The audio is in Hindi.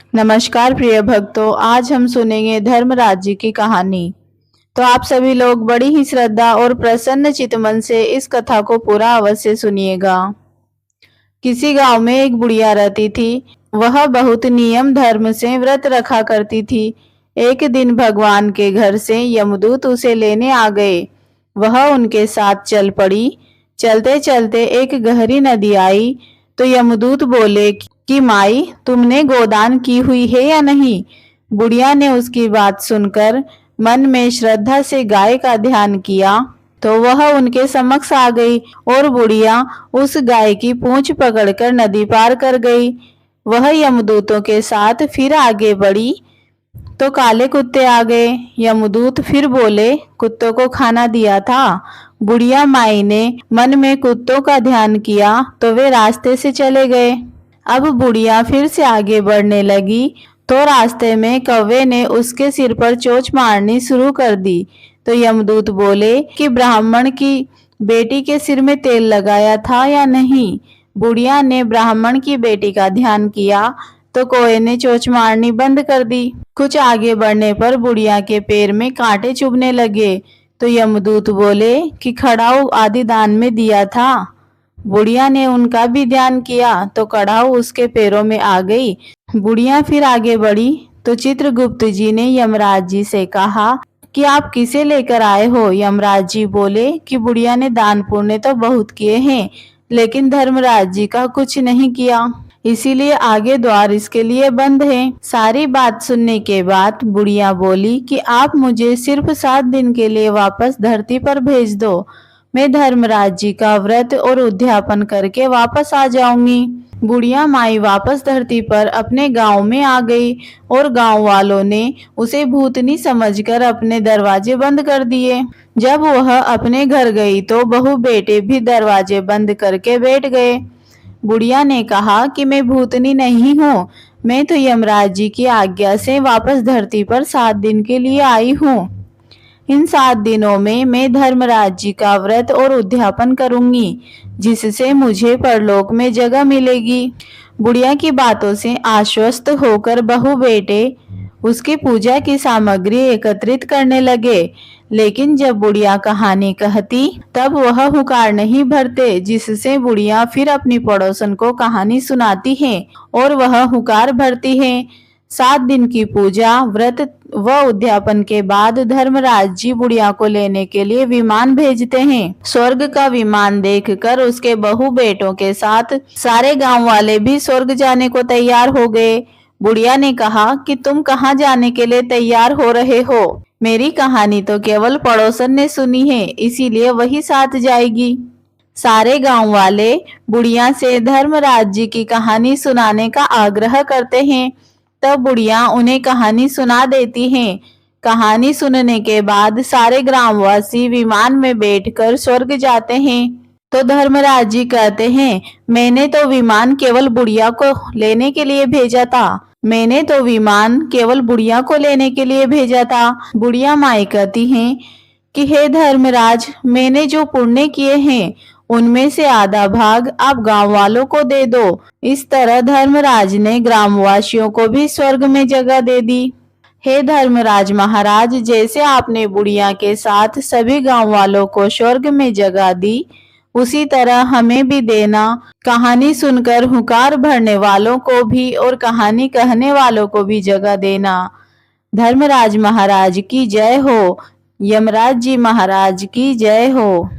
नमस्कार प्रिय भक्तों, आज हम सुनेंगे धर्मराज जी की कहानी। तो आप सभी लोग बड़ी ही श्रद्धा और प्रसन्न चित्त मन से इस कथा को पूरा अवश्य सुनिएगा। किसी गांव में एक बुढ़िया रहती थी। वह बहुत नियम धर्म से व्रत रखा करती थी। एक दिन भगवान के घर से यमदूत उसे लेने आ गए। वह उनके साथ चल पड़ी। चलते चलते एक गहरी नदी आई तो यमदूत बोले कि माई, तुमने गोदान की हुई है या नहीं। बुढ़िया ने उसकी बात सुनकर मन में श्रद्धा से गाय का ध्यान किया तो वह उनके समक्ष आ गई और बुढ़िया उस गाय की पूंछ पकड़कर नदी पार कर गई। वह यमदूतों के साथ फिर आगे बढ़ी तो काले कुत्ते आ गए। यमदूत फिर बोले, कुत्तों को खाना दिया था। बुढ़िया माई ने मन में कुत्तों का ध्यान किया तो वे रास्ते से चले गए। अब बुढ़िया फिर से आगे बढ़ने लगी तो रास्ते में कौवे ने उसके सिर पर चोंच मारनी शुरू कर दी। तो यमदूत बोले कि ब्राह्मण की बेटी के सिर में तेल लगाया था या नहीं। बुढ़िया ने ब्राह्मण की बेटी का ध्यान किया तो कौवे ने चोंच मारनी बंद कर दी। कुछ आगे बढ़ने पर बुढ़िया के पैर में कांटे चुभने लगे तो यमदूत बोले कि कड़ाऊ आदि दान में दिया था। बुढ़िया ने उनका भी ध्यान किया तो कड़ाऊ उसके पैरों में आ गई। बुढ़िया फिर आगे बढ़ी तो चित्रगुप्त जी ने यमराज जी से कहा कि आप किसे लेकर आए हो। यमराज जी बोले कि बुढ़िया ने दान पुण्य तो बहुत किए हैं, लेकिन धर्मराज जी का कुछ नहीं किया, इसीलिए आगे द्वार इसके लिए बंद है। सारी बात सुनने के बाद बुढ़िया बोली कि आप मुझे सिर्फ 7 दिन के लिए वापस धरती पर भेज दो। मैं धर्मराज जी का व्रत और उद्यापन करके वापस आ जाऊंगी। बुढ़िया माई वापस धरती पर अपने गांव में आ गई और गांव वालों ने उसे भूतनी समझकर अपने दरवाजे बंद कर दिए। जब वह अपने घर गई तो बहू बेटे भी दरवाजे बंद करके बैठ गए। बुढ़िया ने कहा कि मैं भूतनी नहीं हूँ, मैं तो यमराज जी की आज्ञा से वापस धरती पर 7 दिन के लिए आई हूँ। इन 7 दिनों में मैं धर्मराज जी का व्रत और उद्यापन करूंगी, जिससे मुझे परलोक में जगह मिलेगी। बुढ़िया की बातों से आश्वस्त होकर बहू बेटे उसकी पूजा की सामग्री एकत्रित करने लगे। लेकिन जब बुढ़िया कहानी कहती तब वह हुकार नहीं भरते, जिससे बुढ़िया फिर अपनी पड़ोसन को कहानी सुनाती है और वह हुकार भरती है। 7 दिन की पूजा व्रत व उद्यापन के बाद धर्मराज जी बुढ़िया को लेने के लिए विमान भेजते हैं। स्वर्ग का विमान देखकर उसके बहू बेटों के साथ सारे गांव वाले भी स्वर्ग जाने को तैयार हो गए। बुढ़िया ने कहा कि तुम कहाँ जाने के लिए तैयार हो रहे हो? मेरी कहानी तो केवल पड़ोसन ने सुनी है, इसीलिए वही साथ जाएगी। सारे गांव वाले बुढ़िया से धर्मराज जी की कहानी सुनाने का आग्रह करते हैं। तब बुढ़िया उन्हें कहानी सुना देती हैं। कहानी सुनने के बाद सारे ग्रामवासी विमान में बैठकर स्वर्ग जाते हैं। तो धर्मराज जी कहते हैं, मैंने तो विमान केवल बुढ़िया को लेने के लिए भेजा था। मैंने तो विमान केवल बुढ़िया को लेने के लिए भेजा था। बुढ़िया माई कहती हैं कि हे धर्मराज, मैंने जो पुण्य किए हैं उनमें से आधा भाग आप गांव वालों को दे दो। इस तरह धर्मराज ने ग्रामवासियों को भी स्वर्ग में जगह दे दी। हे धर्मराज महाराज, जैसे आपने बुढ़िया के साथ सभी गांव वालों को स्वर्ग में जगह दी, उसी तरह हमें भी देना। कहानी सुनकर हुकार भरने वालों को भी और कहानी कहने वालों को भी जगह देना। धर्मराज महाराज की जय हो। यमराज जी महाराज की जय हो।